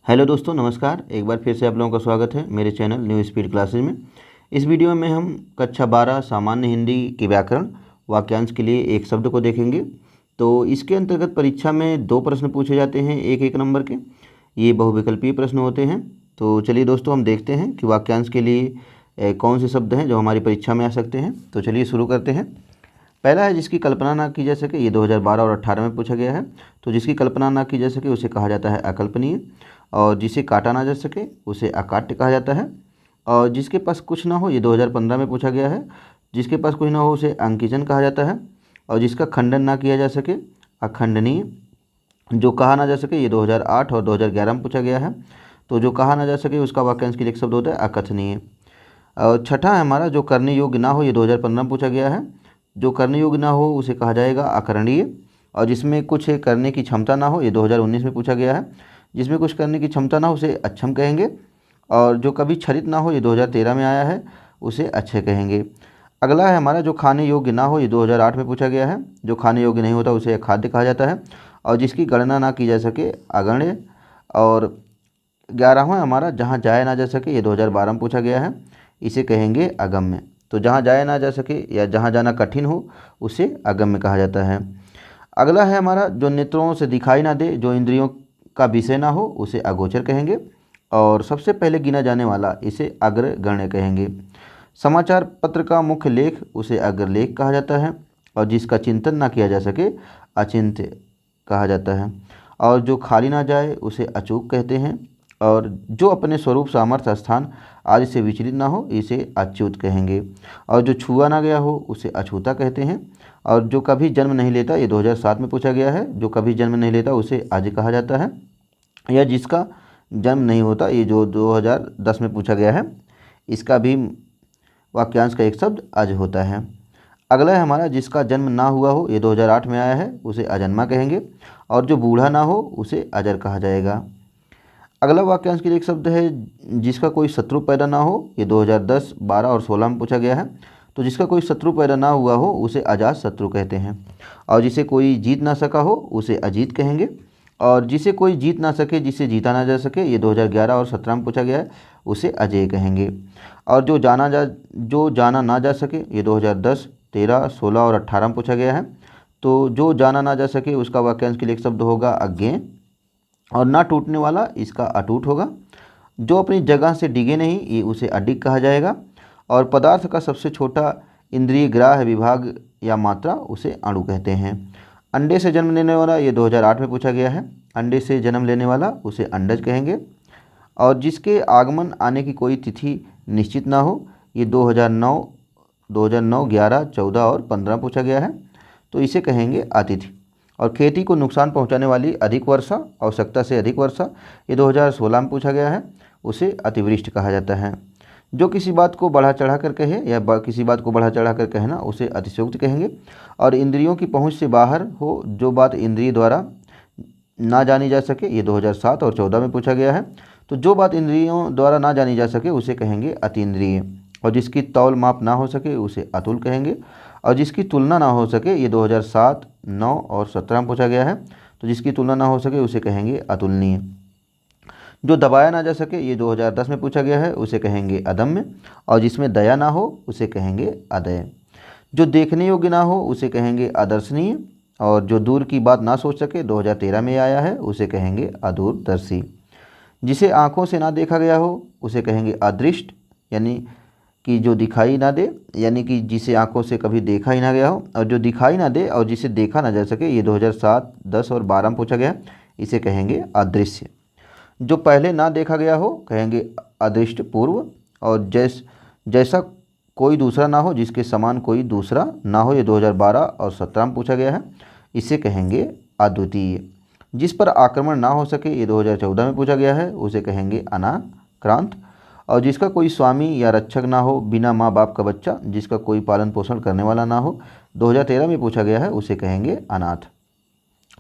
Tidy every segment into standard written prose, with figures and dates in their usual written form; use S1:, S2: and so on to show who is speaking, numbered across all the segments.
S1: Hello दोस्तों, नमस्कार। एक बार फिर से आप लोगों का स्वागत है मेरे चैनल न्यू स्पीड क्लासेज में। इस वीडियो में हम कक्षा 12 सामान्य हिंदी के व्याकरण वाक्यांश के लिए एक शब्द को देखेंगे। तो इसके अंतर्गत परीक्षा में 2 प्रश्न पूछे जाते हैं, एक एक नंबर के। ये बहुविकल्पीय प्रश्न होते हैं। तो चलिए दोस्तों, हम देखते हैं कि वाक्यांश के लिए कौन से शब्द हैं जो हमारी परीक्षा में आ सकते हैं। तो चलिए शुरू करते हैं। पहला है जिसकी कल्पना ना की जा सके। ये 2012 और 18 में पूछा गया है। तो जिसकी कल्पना ना की जा सके उसे कहा जाता है अकल्पनीय, और जिसे काटा ना जा सके उसे अकाट्य कहा जाता है। और जिसके पास कुछ ना हो, ये 2015 में पूछा गया है। जिसके पास कुछ ना हो उसे अंकिजन कहा जाता है। और जिसका खंडन ना किया जा सके अखंडनीय। जो कहा ना जा सके, ये 2008 और 2011 में पूछा गया है। तो जो कहा ना जा सके उसका वाक्यांश के लिए एक शब्द होता है अकथनीय। और छठा है हमारा जो करने योग्य ना हो, ये 2015 में पूछा गया है। जो करने योग्य ना हो उसे कहा जाएगा अकरणीय। और जिसमें कुछ करने की क्षमता ना हो, ये 2019 में पूछा गया है। जिसमें कुछ करने की क्षमता ना हो उसे अक्षम कहेंगे। और जो कभी छरित ना हो, ये 2013 में आया है, उसे अच्छे कहेंगे। अगला है हमारा जो खाने योग्य ना हो, ये 2008 में पूछा गया है। जो खाने योग्य नहीं होता उसे खाद्य कहा जाता है। और जिसकी गणना ना की जा सके अगण्य। और 11वां हमारा जहाँ जाया ना जा सके, ये 2012 में पूछा गया है, इसे कहेंगे अगम्य। तो जहाँ जाया ना जा सके या जहाँ जाना कठिन हो उसे अगम्य कहा जाता है। अगला है हमारा जो नेत्रों से दिखाई ना दे, जो इंद्रियों का विषय ना हो उसे अगोचर कहेंगे। और सबसे पहले गिना जाने वाला इसे अग्रगण्य कहेंगे। समाचार पत्र का मुख्य लेख उसे अग्रलेख कहा जाता है। और जिसका चिंतन ना किया जा सके अचिंत्य कहा जाता है। और जो खाली ना जाए उसे अचूक कहते हैं। और जो अपने स्वरूप सामर्थ्य स्थान आदि से विचलित ना हो इसे अच्युत कहेंगे। और जो छुआ ना गया हो उसे अछूता कहते हैं। और जो कभी जन्म नहीं लेता, ये 2007 में पूछा गया है, जो कभी जन्म नहीं लेता उसे अज कहा जाता है। या जिसका जन्म नहीं होता, ये जो 2010 में पूछा गया है, इसका भी वाक्यांश का एक शब्द अज होता है। अगला है हमारा जिसका जन्म ना हुआ हो, ये 2008 में आया है, उसे अजन्मा कहेंगे। और जो बूढ़ा ना हो उसे अजर कहा जाएगा। अगला वाक्यांश के लिए एक शब्द है जिसका कोई शत्रु पैदा ना हो, ये 2010, 12 और 16 में पूछा गया है। तो जिसका कोई शत्रु पैदा ना हुआ हो उसे अजात शत्रु कहते हैं। और जिसे कोई जीत ना सका हो उसे अजीत कहेंगे। और जिसे कोई जीत ना सके, जिसे जीता ना जा सके, ये 2011 और 17 में पूछा गया है, उसे अजेय कहेंगे। और जो जाना ना जा सके, ये 2010, 13, 16 और 18 में पूछा गया है। तो जो जाना ना जा सके उसका वाक्यांश के लिए एक शब्द होगा अज्ञेय। और ना टूटने वाला इसका अटूट होगा। जो अपनी जगह से डिगे नहीं, ये उसे अडिग कहा जाएगा। और पदार्थ का सबसे छोटा इंद्रिय ग्राह्य विभाग या मात्रा उसे अणु कहते हैं। अंडे से जन्म लेने वाला, ये 2008 में पूछा गया है। अंडे से जन्म लेने वाला उसे अंडज कहेंगे। और जिसके आगमन आने की कोई तिथि निश्चित ना हो, ये 2009, 11, 14 और 15 पूछा गया है, तो इसे कहेंगे अतिथि। और खेती को नुकसान पहुंचाने वाली अधिक वर्षा, आवश्यकता से अधिक वर्षा, ये 2016 में पूछा गया है, उसे अतिवृष्टि कहा जाता है। जो किसी बात को बढ़ा चढ़ा कर कहे या किसी बात को बढ़ा चढ़ा कर कहना उसे अतिशयोक्ति कहेंगे। और इंद्रियों की पहुंच से बाहर हो जो बात इंद्रिय द्वारा ना जानी जा सके, ये 2007 और 14 में पूछा गया है। तो जो बात इंद्रियों द्वारा ना जानी जा सके उसे कहेंगे अतीन्द्रिय। और जिसकी तौल माप ना हो सके उसे अतुल कहेंगे। और जिसकी तुलना ना हो सके, ये 2007, 9 और 17 में पूछा गया है, तो जिसकी तुलना ना हो सके उसे कहेंगे अतुलनीय। जो दबाया ना जा सके, ये 2010 में पूछा गया है, उसे कहेंगे अदम्य। और जिसमें दया ना हो उसे कहेंगे अदय। जो देखने योग्य ना हो उसे कहेंगे अदर्शनीय। और जो दूर की बात ना सोच सके, 2013 में आया है, उसे कहेंगे अदूरदर्शी। जिसे आँखों से ना देखा गया हो उसे कहेंगे अदृष्ट, यानी कि जो दिखाई ना दे, यानी कि जिसे आंखों से कभी देखा ही ना गया हो। और जो दिखाई ना दे और जिसे देखा ना जा सके, ये 2007, 10 और 12 में पूछा गया, इसे कहेंगे अदृश्य। जो पहले ना देखा गया हो कहेंगे अदृष्ट पूर्व। और जैसा कोई दूसरा ना हो, जिसके समान कोई दूसरा ना हो, ये 2012 और 17 में पूछा गया है, इसे कहेंगे अद्वितीय। जिस पर आक्रमण ना हो सके, ये 2014 में पूछा गया है, उसे कहेंगे अनाक्रांत। और जिसका कोई स्वामी या रक्षक ना हो, बिना माँ बाप का बच्चा, जिसका कोई पालन पोषण करने वाला ना हो, 2013 में पूछा गया है, उसे कहेंगे अनाथ।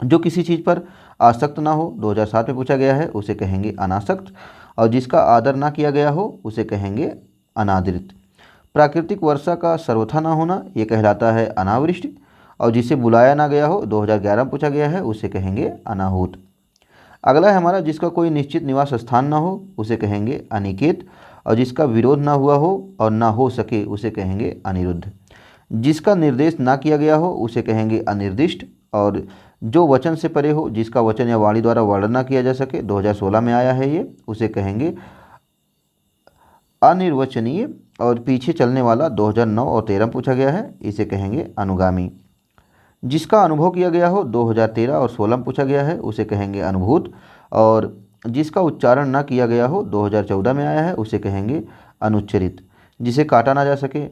S1: जो किसी चीज़ पर आसक्त ना हो, 2007 में पूछा गया है, उसे कहेंगे अनासक्त। और जिसका आदर ना किया गया हो उसे कहेंगे अनादृत। प्राकृतिक वर्षा का सर्वथा ना होना, ये कहलाता है अनावृष्टि। और जिसे बुलाया ना गया हो, 2011 में पूछा गया है, उसे कहेंगे अनाहूत। अगला है हमारा जिसका कोई निश्चित निवास स्थान ना हो उसे कहेंगे अनिकेत, और जिसका विरोध ना हुआ हो और ना हो सके उसे कहेंगे अनिरुद्ध। जिसका निर्देश ना किया गया हो उसे कहेंगे अनिर्दिष्ट, और जो वचन से परे हो, जिसका वचन या वाणी द्वारा वर्णन ना किया जा सके, 2016 में आया है ये, उसे कहेंगे अनिर्वचनीय, और पीछे चलने वाला 2009 और 13 में पूछा गया है, इसे कहेंगे अनुगामी। जिसका अनुभव किया गया हो, 2013 और 16 में पूछा गया है, उसे कहेंगे अनुभूत, और जिसका उच्चारण ना किया गया हो, 2014 में आया है, उसे कहेंगे अनुच्चरित। जिसे काटा ना जा सके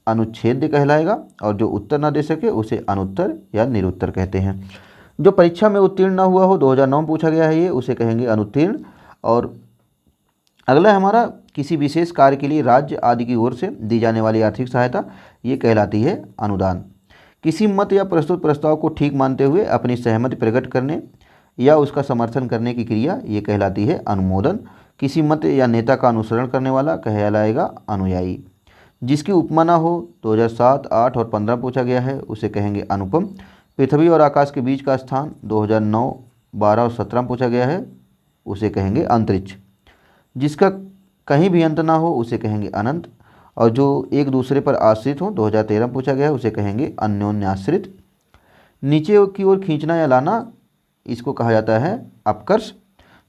S1: अनुच्छेद कहलाएगा, और जो उत्तर ना दे सके उसे अनुत्तर या निरुत्तर कहते हैं। जो परीक्षा में उत्तीर्ण ना हुआ हो, 2009 में पूछा गया है ये, उसे कहेंगे अनुत्तीर्ण। और अगला है हमारा किसी विशेष कार्य के लिए राज्य आदि की ओर से दी जाने वाली आर्थिक सहायता, ये कहलाती है अनुदान। किसी मत या प्रस्तुत प्रस्ताव को ठीक मानते हुए अपनी सहमति प्रकट करने या उसका समर्थन करने की क्रिया, ये कहलाती है अनुमोदन। किसी मत या नेता का अनुसरण करने वाला कहलाएगा अनुयायी। जिसकी उपमा ना हो, 2007, 8 और 15 पूछा गया है, उसे कहेंगे अनुपम। पृथ्वी और आकाश के बीच का स्थान, 2009, 12 और 17 में पूछा गया है, उसे कहेंगे अंतरिक्ष। जिसका कहीं भी अंत ना हो उसे कहेंगे अनंत, और जो एक दूसरे पर आश्रित हो, 2013 में पूछा गया है, उसे कहेंगे अन्योन्याश्रित। नीचे की ओर खींचना या लाना, इसको कहा जाता है अपकर्ष।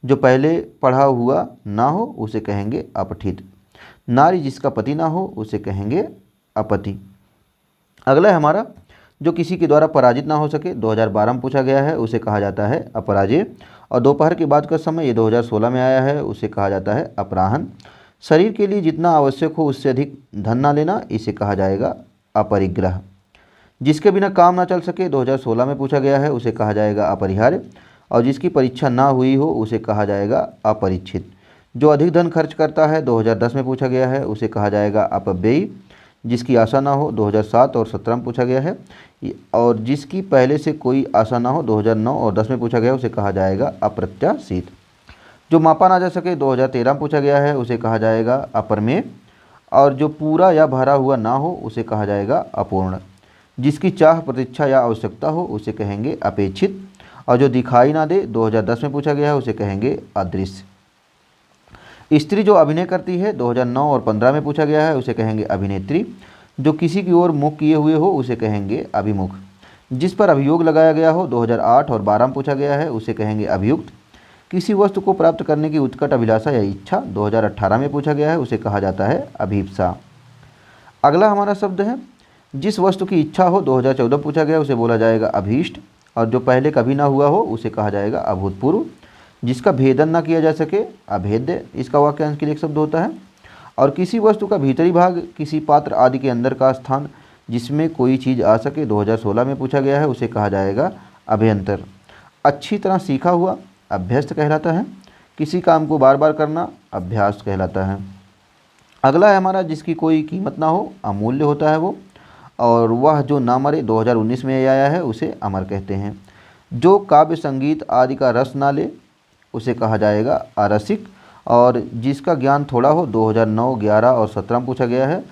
S1: जो पहले पढ़ा हुआ ना हो उसे कहेंगे अपठित। नारी जिसका पति ना हो उसे कहेंगे अपति। अगला है हमारा जो किसी के द्वारा पराजित ना हो सके, 2012 में पूछा गया है, उसे कहा जाता है अपराजय। और दोपहर के बाद का समय, ये 2016 में आया है, उसे कहा जाता है अपराहन। शरीर के लिए जितना आवश्यक हो उससे अधिक धन ना लेना, इसे कहा जाएगा अपरिग्रह। जिसके बिना काम ना चल सके, 2016 में पूछा गया है, उसे कहा जाएगा अपरिहार्य। और जिसकी परीक्षा ना हुई हो उसे कहा जाएगा अपरीक्षित। जो अधिक धन खर्च करता है, 2010 में पूछा गया है, उसे कहा जाएगा अपव्ययी। जिसकी आशा ना हो, 2007 और 17 में पूछा गया है। और जिसकी पहले से कोई आशा ना हो, 2009 और 10 में पूछा गया है, उसे कहा जाएगा अप्रत्याशित। जो मापा ना जा सके, 2013 में पूछा गया है, उसे कहा जाएगा अपरमेय। और जो पूरा या भरा हुआ ना हो उसे कहा जाएगा अपूर्ण। जिसकी चाह, प्रतीक्षा या आवश्यकता हो उसे कहेंगे अपेक्षित। और जो दिखाई ना दे, 2010 में पूछा गया है, उसे कहेंगे अदृश्य। स्त्री जो अभिनय करती है, 2009 और 15 में पूछा गया है, उसे कहेंगे अभिनेत्री। जो किसी की ओर मुख किए हुए हो उसे कहेंगे अभिमुख। जिस पर अभियोग लगाया गया हो, 2008 और 12 में पूछा गया है, उसे कहेंगे अभियुक्त। किसी वस्तु को प्राप्त करने की उत्कट अभिलाषा या इच्छा, 2018 में पूछा गया है, उसे कहा जाता है अभीप्सा। अगला हमारा शब्द है जिस वस्तु की इच्छा हो, 2014 पूछा गया, उसे बोला जाएगा अभीष्ट। और जो पहले कभी ना हुआ हो उसे कहा जाएगा अभूतपूर्व। जिसका भेदन ना किया जा सके, अभेद्य, इसका वाक्यांश के लिए एक शब्द होता है। और किसी वस्तु का भीतरी भाग, किसी पात्र आदि के अंदर का स्थान जिसमें कोई चीज़ आ सके, 2016 में पूछा गया है, उसे कहा जाएगा अभ्यंतर। अच्छी तरह सीखा हुआ, अभ्यस्त कहलाता है। किसी काम को बार बार करना, अभ्यास कहलाता है। अगला है हमारा जिसकी कोई कीमत ना हो, अमूल्य होता है वो। और वह जो ना मरे, 2019 में आया है, उसे अमर कहते हैं। जो काव्य संगीत आदि का रस ना ले उसे कहा जाएगा अरसिक। और जिसका ज्ञान थोड़ा हो, 2009, 11 और 17 में पूछा गया है,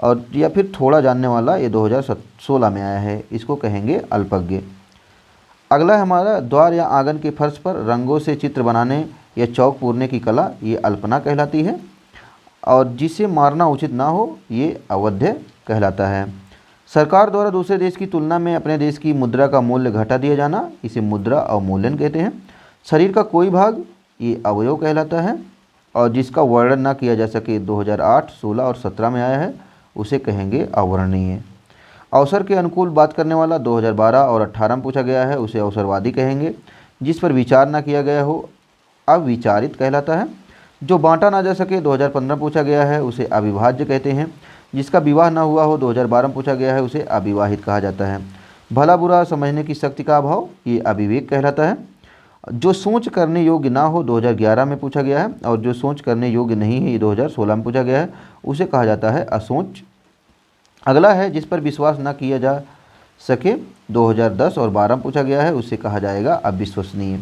S1: और या फिर थोड़ा जानने वाला, ये 2016 में आया है, इसको कहेंगे अल्पज्ञ। अगला है हमारा द्वार या आंगन के फर्श पर रंगों से चित्र बनाने या चौक पूरने की कला, ये अल्पना कहलाती है। और जिसे मारना उचित ना हो, ये अवध्य कहलाता है। सरकार द्वारा दूसरे देश की तुलना में अपने देश की मुद्रा का मूल्य घटा दिया जाना, इसे मुद्रा अवमूल्यन कहते हैं। शरीर का कोई भाग, ये अवयव कहलाता है। और जिसका वर्णन ना किया जा सके, 2008, 16 और 17 में आया है, उसे कहेंगे अवर्णनीय। अवसर के अनुकूल बात करने वाला, 2012 और 18 में पूछा गया है, उसे अवसरवादी कहेंगे। जिस पर विचार ना किया गया हो, अविचारित कहलाता है। जो बांटा ना जा सके, 2015 पूछा गया है, उसे अविभाज्य कहते हैं। जिसका विवाह ना हुआ हो, 2012 में पूछा गया है, उसे अविवाहित कहा जाता है। भला बुरा समझने की शक्ति का अभाव, ये अविवेक कहलाता है। जो सोच करने योग्य ना हो, 2011 में पूछा गया है। और जो सोच करने योग्य नहीं है, ये 2016 में पूछा गया है, उसे कहा जाता है असोच। अगला है जिस पर विश्वास ना किया जा सके, 2010 और 12 में पूछा गया है, उसे कहा जाएगा अविश्वसनीय।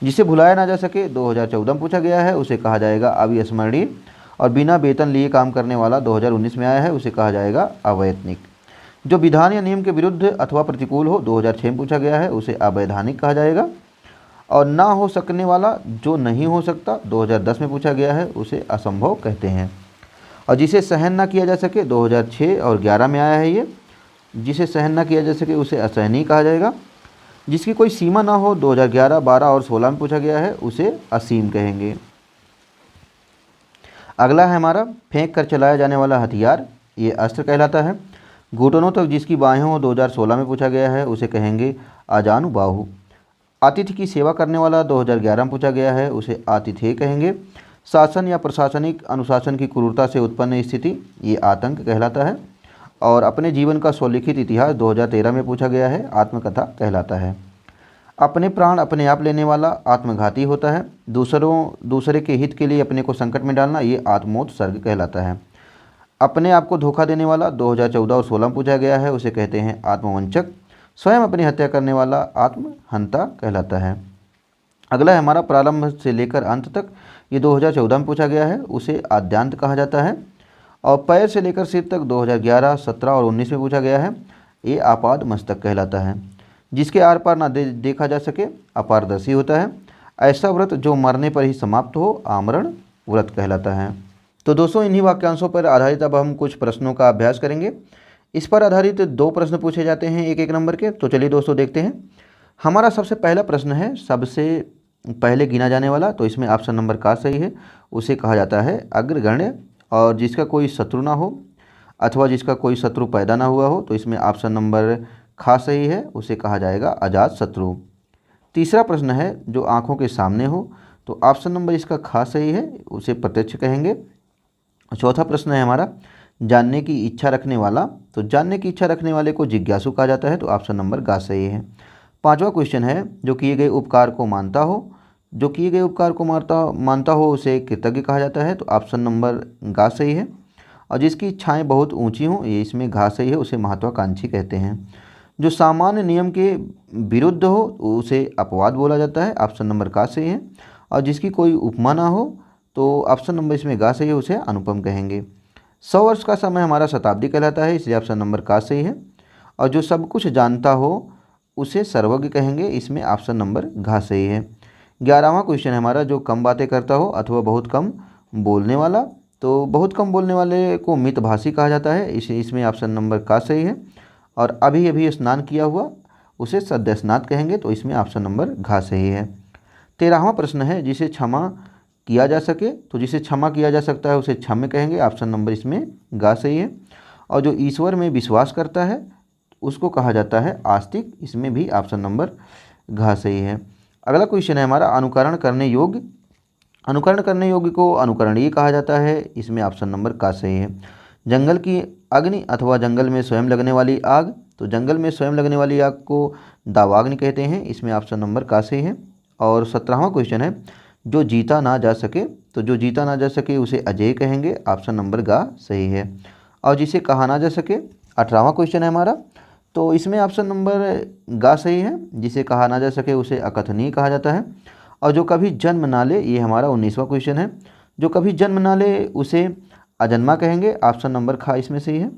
S1: जिसे भुलाया ना जा सके, 2014 में पूछा गया है, उसे कहा जाएगा अविस्मरणीय। और बिना वेतन लिए काम करने वाला, 2019 में आया है, उसे कहा जाएगा अवैतनिक। जो विधान या नियम के विरुद्ध अथवा प्रतिकूल हो, 2006 में पूछा गया है, उसे अवैधानिक कहा जाएगा। और ना हो सकने वाला जो नहीं हो सकता 2010 में पूछा गया है उसे असंभव कहते हैं। और जिसे सहन ना किया जा सके 2006 और 11 में आया है ये, जिसे सहन ना किया जा सके उसे असहनीय कहा जाएगा। जिसकी कोई सीमा ना हो 2011, 12 और 16 में पूछा गया है उसे असीम कहेंगे। अगला है हमारा फेंक कर चलाया जाने वाला हथियार, ये अस्त्र कहलाता है। घुटनों तक जिसकी बाहें हो 2016 में पूछा गया है उसे कहेंगे अजानुबाहु। आतिथ्य की सेवा करने वाला 2011 में पूछा गया है उसे आतिथेय कहेंगे। शासन या प्रशासनिक अनुशासन की क्रूरता से उत्पन्न स्थिति ये आतंक कहलाता है। और अपने जीवन का स्वलिखित इतिहास 2013 में पूछा गया है आत्मकथा कहलाता है। अपने प्राण अपने आप लेने वाला आत्मघाती होता है। दूसरे के हित के लिए अपने को संकट में डालना ये आत्मोत्सर्ग कहलाता है। अपने आप को धोखा देने वाला 2014 और 16 में पूछा गया है उसे कहते हैं आत्मवंचक। स्वयं अपनी हत्या करने वाला आत्महंता कहलाता है। अगला है हमारा प्रारंभ से लेकर अंत तक, ये 2014 में पूछा गया है उसे आद्यांत कहा जाता है। और पैर से लेकर सिर तक 2011, 17 और 19 में पूछा गया है ये आपाद मस्तक कहलाता है। जिसके आर पार ना देखा जा सके अपारदर्शी होता है। ऐसा व्रत जो मरने पर ही समाप्त हो आमरण व्रत कहलाता है। तो दोस्तों इन्हीं वाक्यांशों पर आधारित अब हम कुछ प्रश्नों का अभ्यास करेंगे। इस पर आधारित 2 प्रश्न पूछे जाते हैं 1-1 नंबर के। तो चलिए दोस्तों देखते हैं। हमारा सबसे पहला प्रश्न है सबसे पहले गिना जाने वाला, तो इसमें ऑप्शन नंबर का सही है उसे कहा जाता है अग्रगण्य। और जिसका कोई शत्रु ना हो अथवा जिसका कोई शत्रु पैदा ना हुआ हो तो इसमें ऑप्शन नंबर खा सही है उसे कहा जाएगा अजात शत्रु। तीसरा प्रश्न है जो आँखों के सामने हो तो ऑप्शन नंबर इसका खा सही है उसे प्रत्यक्ष कहेंगे। चौथा प्रश्न है हमारा जानने की इच्छा रखने वाला, तो जानने की इच्छा रखने वाले को जिज्ञासु कहा जाता है तो ऑप्शन नंबर गा सही है। पांचवा क्वेश्चन है जो किए गए उपकार को मानता हो, जो किए गए उपकार को मानता हो उसे कृतज्ञ कहा जाता है तो ऑप्शन नंबर गा सही है। और जिसकी इच्छाएं बहुत ऊंची हों ये इसमें घा सही है उसे महत्वाकांक्षी कहते हैं। जो सामान्य नियम के विरुद्ध हो उसे अपवाद बोला जाता है, ऑप्शन नंबर का सही है। और जिसकी कोई उपमा ना हो तो ऑप्शन नंबर इसमें गा सही है उसे अनुपम कहेंगे। 100 वर्ष का समय हमारा शताब्दी कहलाता है इसलिए ऑप्शन नंबर का सही है। और जो सब कुछ जानता हो उसे सर्वज्ञ कहेंगे, इसमें ऑप्शन नंबर घा सही है। 11वां क्वेश्चन है हमारा जो कम बातें करता हो अथवा बहुत कम बोलने वाला, तो बहुत कम बोलने वाले को मितभाषी कहा जाता है, इसमें ऑप्शन नंबर का सही है। और अभी अभी स्नान किया हुआ उसे सद्य स्नात कहेंगे तो इसमें ऑप्शन नंबर घा सही है। 13वां प्रश्न है जिसे क्षमा किया जा सके, तो जिसे क्षमा किया जा सकता है उसे क्षम्य कहेंगे, ऑप्शन नंबर इसमें गा सही है। और जो ईश्वर में विश्वास करता है उसको कहा जाता है आस्तिक, इसमें भी ऑप्शन नंबर घा सही है। अगला क्वेश्चन है हमारा अनुकरण करने योग्य, अनुकरण करने योग्य को अनुकरणीय कहा जाता है, इसमें ऑप्शन नंबर का सही है। जंगल की अग्नि अथवा जंगल में स्वयं लगने वाली आग, तो जंगल में स्वयं लगने वाली आग को दावाग्नि कहते हैं, इसमें ऑप्शन नंबर का सही है। और 17वां क्वेश्चन है जो जीता ना जा सके, तो जो जीता ना जा सके उसे अजेय कहेंगे, ऑप्शन नंबर गा सही है। और जिसे कहा ना जा सके 18वां क्वेश्चन है हमारा, तो इसमें ऑप्शन नंबर गा सही है। जिसे कहा ना जा सके उसे अकथनीय कहा जाता है। और जो कभी जन्म ना ले, ये हमारा 19वां क्वेश्चन है, जो कभी जन्म ना ले उसे अजन्मा कहेंगे, ऑप्शन नंबर खा इसमें सही है।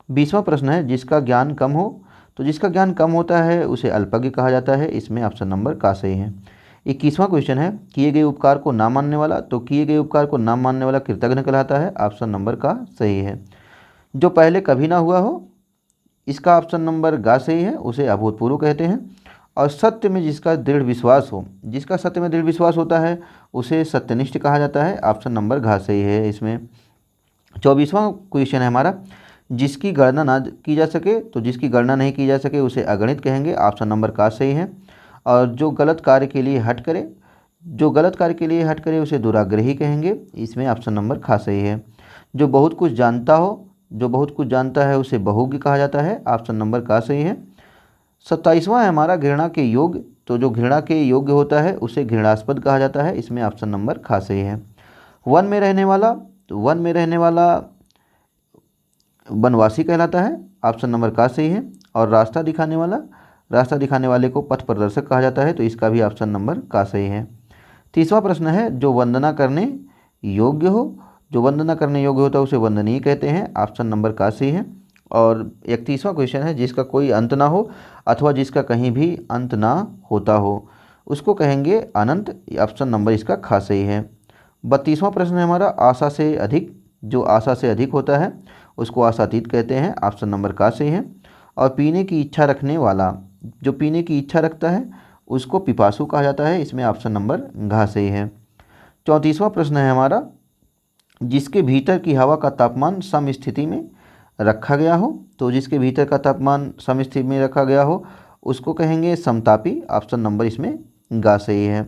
S1: 20वां प्रश्न है जिसका ज्ञान कम हो, तो जिसका ज्ञान कम होता है उसे अल्पज्ञ कहा जाता है, इसमें ऑप्शन नंबर का सही है। 21वां क्वेश्चन है किए गए उपकार को ना मानने वाला, तो किए गए उपकार को ना मानने वाला कृतज्ञ कहलाता है, ऑप्शन नंबर का सही है। जो पहले कभी ना हुआ हो, इसका ऑप्शन नंबर गा सही है, उसे अभूतपूर्व कहते हैं। और सत्य में जिसका दृढ़ विश्वास हो, जिसका सत्य में दृढ़ विश्वास होता है उसे सत्यनिष्ठ कहा जाता है, ऑप्शन नंबर घा सही है इसमें। 24वां क्वेश्चन है हमारा जिसकी गणना ना की जा सके, तो जिसकी गणना नहीं की जा सके उसे अगणित कहेंगे, ऑप्शन नंबर का सही है। और जो गलत कार्य के लिए हट करे, जो गलत कार्य के लिए हट करे उसे दुराग्रही कहेंगे, इसमें ऑप्शन नंबर खा सही है। जो बहुत कुछ जानता हो, जो बहुत कुछ जानता है उसे बहुज्ञ कहा जाता है, ऑप्शन नंबर का सही है। 27वां है हमारा घृणा के योग्य, तो जो घृणा के योग्य होता है उसे घृणास्पद कहा जाता है, इसमें ऑप्शन नंबर खा सही है। वन में रहने वाला, तो वन में रहने वाला वनवासी कहलाता है, ऑप्शन नंबर का सही है। और रास्ता दिखाने वाला, रास्ता दिखाने वाले को पथ प्रदर्शक कहा जाता है, तो इसका भी ऑप्शन नंबर का सही है। 30वां प्रश्न है जो वंदना करने योग्य हो, जो वंदना करने योग्य होता है उसे वंदनीय कहते हैं, ऑप्शन नंबर का सही है। और 31वां क्वेश्चन है जिसका कोई अंत ना हो अथवा जिसका कहीं भी अंत ना होता हो, उसको कहेंगे अनंत। ऑप्शन नंबर इसका खा सही है। 32वां प्रश्न है हमारा, आशा से अधिक। जो आशा से अधिक होता है उसको आशातीत कहते हैं। ऑप्शन नंबर का सही है। और पीने की इच्छा रखने वाला, जो पीने की इच्छा रखता है उसको पिपासु कहा जाता है। इसमें ऑप्शन नंबर घ सही है। 34वां प्रश्न है हमारा, जिसके भीतर की हवा का तापमान समस्थिति में रखा गया हो। तो जिसके भीतर का तापमान समस्थिति में रखा गया हो उसको कहेंगे समतापी। ऑप्शन नंबर इसमें गा सही है।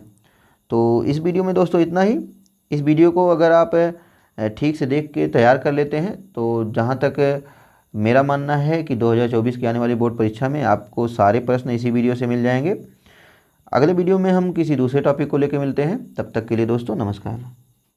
S1: तो इस वीडियो में दोस्तों इतना ही। इस वीडियो को अगर आप ठीक से देख के तैयार कर लेते हैं तो जहाँ तक मेरा मानना है कि 2024 की आने वाली बोर्ड परीक्षा में आपको सारे प्रश्न इसी वीडियो से मिल जाएंगे। अगले वीडियो में हम किसी दूसरे टॉपिक को लेकर मिलते हैं। तब तक के लिए दोस्तों नमस्कार।